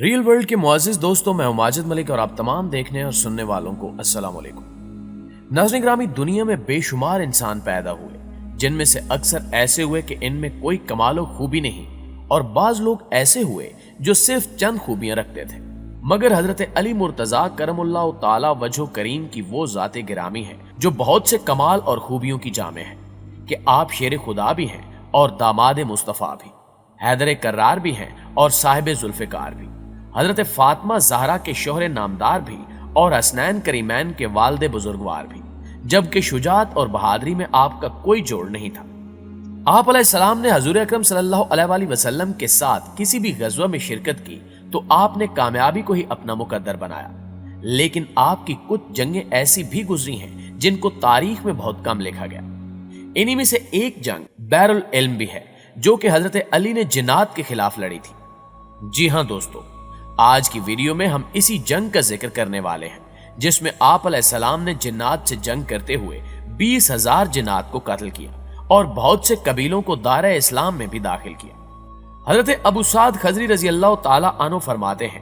Rail world کے معزز دوستوں، میں ہوں ماجد ملک اور آپ تمام دیکھنے اور سننے والوں کو السلام علیکم۔ ناظرین گرامی، دنیا میں بے شمار انسان پیدا ہوئے جن میں سے اکثر ایسے ہوئے کہ ان میں کوئی کمال و خوبی نہیں، اور بعض لوگ ایسے ہوئے جو صرف چند خوبیاں رکھتے تھے۔ مگر حضرت علی مرتضیٰ کرم اللہ تعالی وجہ کریم کی وہ ذات گرامی ہے جو بہت سے کمال اور خوبیوں کی جامع ہے کہ آپ شیر خدا بھی ہیں اور داماد مصطفیٰ بھی، حیدر کرار بھی ہیں اور صاحب ذوالفقار بھی، حضرت فاطمہ زہرا کے شوہر نامدار بھی اور حسنین کریمین کے والد بزرگوار بھی، جبکہ شجاعت اور بہادری میں آپ کا کوئی جوڑ نہیں تھا۔ آپ علیہ السلام نے حضور اکرم صلی اللہ علیہ وآلہ وسلم کے ساتھ کسی بھی غزوہ میں شرکت کی تو آپ نے کامیابی کو ہی اپنا مقدر بنایا، لیکن آپ کی کچھ جنگیں ایسی بھی گزری ہیں جن کو تاریخ میں بہت کم لکھا گیا۔ انہی میں سے ایک جنگ بیر العلم بھی ہے جو کہ حضرت علی نے جنات کے خلاف لڑی تھی۔ جی ہاں دوستو، آج کی ویڈیو میں ہم اسی جنگ کا ذکر کرنے والے ہیں جس میں آپ علیہ السلام نے جنات سے جنگ کرتے ہوئے 20,000 جنات کو قتل کیا اور بہت سے قبیلوں کو دائرہ اسلام میں بھی داخل کیا۔ حضرت ابو سعد خضری رضی اللہ تعالی عنہ فرماتے ہیں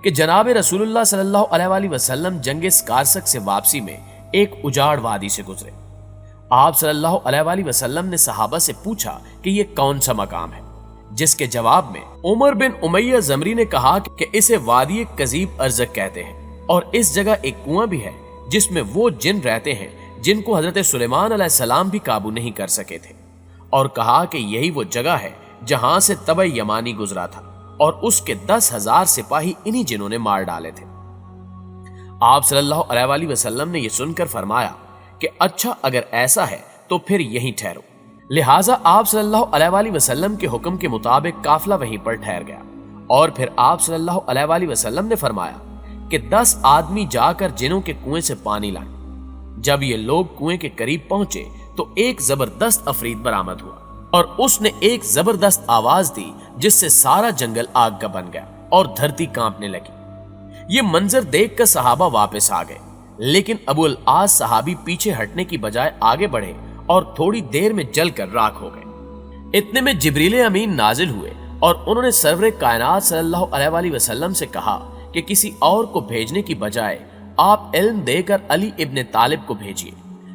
کہ جناب رسول اللہ صلی اللہ علیہ وآلہ وسلم جنگ سکارسک سے واپسی میں ایک اجاڑ وادی سے گزرے۔ آپ صلی اللہ علیہ وآلہ وسلم نے صحابہ سے پوچھا کہ یہ کون سا مقام ہے، جس کے جواب میں عمر بن امیہ زمری نے کہا کہ اسے وادی کذیب ارزق کہتے ہیں، اور اس جگہ ایک کنواں بھی ہے جس میں وہ جن رہتے ہیں جن کو حضرت سلیمان علیہ السلام بھی قابو نہیں کر سکے تھے، اور کہا کہ یہی وہ جگہ ہے جہاں سے تبع یمانی گزرا تھا اور اس کے 10,000 سپاہی انہی جنہوں نے مار ڈالے تھے۔ آپ صلی اللہ علیہ وآلہ وسلم نے یہ سن کر فرمایا کہ اچھا، اگر ایسا ہے تو پھر یہیں ٹھہرو۔ لہٰذا آپ صلی اللہ علیہ وآلہ وسلم کے حکم کے مطابق قافلہ وہیں پر ٹھہر گیا، اور پھر آپ صلی اللہ علیہ وآلہ وسلم نے فرمایا کہ 10 آدمی جا کر جنوں کے کنویں سے پانی لائیں۔ جب یہ لوگ کنویں کے قریب پہنچے تو ایک زبردست عفریت برآمد ہوا، اور اس نے ایک زبردست آواز دی جس سے سارا جنگل آگ کا بن گیا اور دھرتی کانپنے لگی۔ یہ منظر دیکھ کر صحابہ واپس آ گئے، لیکن ابو العاص صحابی پیچھے ہٹنے کی بجائے آگے بڑھے اور تھوڑی دیر میں جل کر راکھ ہو گئے۔ اتنے میں جبریل امین نازل ہوئے اور انہوں نے سرور کائنات صلی اللہ علیہ وآلہ وسلم سے کہا کہ کسی اور کو بھیجنے کی بجائے آپ علم دے کر علی ابن طالب کو بھیجیے۔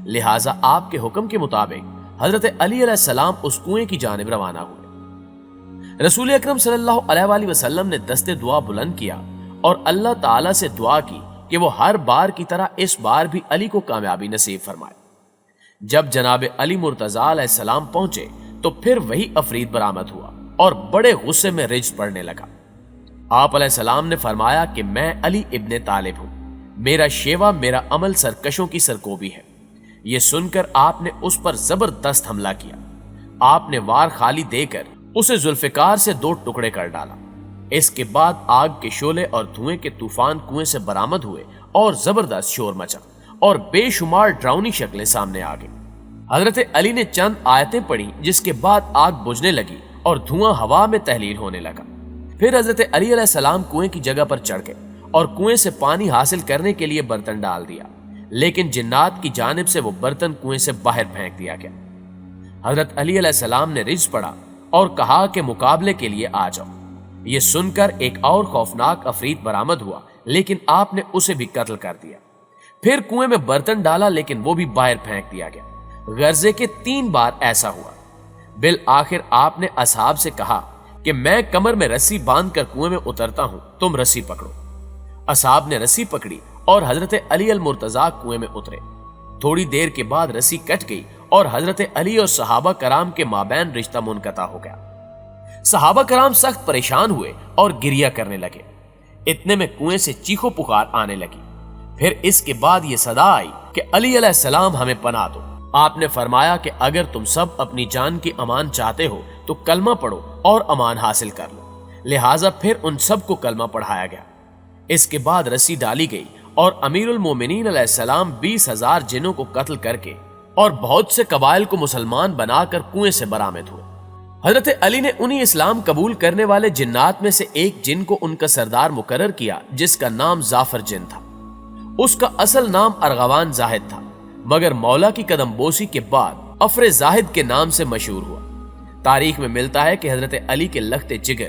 لہٰذا آپ کے حکم کے مطابق حضرت علی علیہ السلام اس کنویں کی جانب روانہ ہوئے۔ رسول اکرم صلی اللہ علیہ وآلہ وسلم نے دست دعا بلند کیا اور اللہ تعالیٰ سے دعا کی کہ وہ ہر بار کی طرح اس بار بھی علی کو کامیابی نصیب فرمائے۔ جب جناب علی مرتضیٰ علیہ السلام پہنچے تو پھر وہی عفریت برآمد ہوا اور بڑے غصے میں رجز پڑنے لگا۔ آپ علیہ السلام نے فرمایا کہ میں علی ابن طالب ہوں، میرا شیوا میرا عمل سرکشوں کی سرکوبی ہے۔ یہ سن کر آپ نے اس پر زبردست حملہ کیا۔ آپ نے وار خالی دے کر اسے ذوالفقار سے 2 ٹکڑے کر ڈالا۔ اس کے بعد آگ کے شعلے اور دھوئیں کے طوفان کنویں سے برآمد ہوئے اور زبردست شور مچا اور بے شمار ڈراؤنی شکلیں سامنے آ گئیں۔ حضرت علی نے چند آیتیں پڑھی جس کے بعد آگ بجھنے لگی اور دھواں ہوا میں تحلیل ہونے لگا۔ پھر حضرت علی علیہ السلام کنویں کی جگہ پر چڑھ گئے اور کنویں سے پانی حاصل کرنے کے لیے برتن ڈال دیا، لیکن جنات کی جانب سے وہ برتن کنویں سے باہر پھینک دیا گیا۔ حضرت علی علیہ السلام نے رجز پڑھا اور کہا کہ مقابلے کے لیے آ جاؤ۔ یہ سن کر ایک اور خوفناک عفریت برآمد ہوا، لیکن آپ نے اسے بھی قتل کر دیا۔ پھر کنویں میں برتن ڈالا لیکن وہ بھی باہر پھینک دیا گیا۔ غرضے کے 3 بار ایسا ہوا۔ بالآخر آپ نے اصحاب سے کہا کہ میں کمر میں رسی باندھ کر کنویں میں اترتا ہوں، تم رسی پکڑو۔ اصحاب نے رسی پکڑی اور حضرت علی المرتضیٰ کنویں میں اترے۔ تھوڑی دیر کے بعد رسی کٹ گئی اور حضرت علی اور صحابہ کرام کے مابین رشتہ منقطع ہو گیا۔ صحابہ کرام سخت پریشان ہوئے اور گریہ کرنے لگے۔ اتنے میں کنویں سے چیخو پکار آنے لگی۔ پھر اس کے بعد یہ صدا آئی کہ علی علیہ السلام ہمیں پناہ دو۔ آپ نے فرمایا کہ اگر تم سب اپنی جان کی امان چاہتے ہو تو کلمہ پڑھو اور امان حاصل کر لو۔ لہٰذا پھر ان سب کو کلمہ پڑھایا گیا۔ اس کے بعد رسی ڈالی گئی اور امیر المومنین علیہ السلام 20,000 جنوں کو قتل کر کے اور بہت سے قبائل کو مسلمان بنا کر کنویں سے برآمد ہوئے۔ حضرت علی نے انہی اسلام قبول کرنے والے جنات میں سے ایک جن کو ان کا سردار مقرر کیا جس کا نام ظافر جن تھا۔ اس کا اصل نام ارغوان زاہد تھا، مگر مولا کی قدم بوسی کے بعد افر زاہد کے نام سے مشہور ہوا۔ تاریخ میں ملتا ہے کہ حضرت علی کے لخت جگر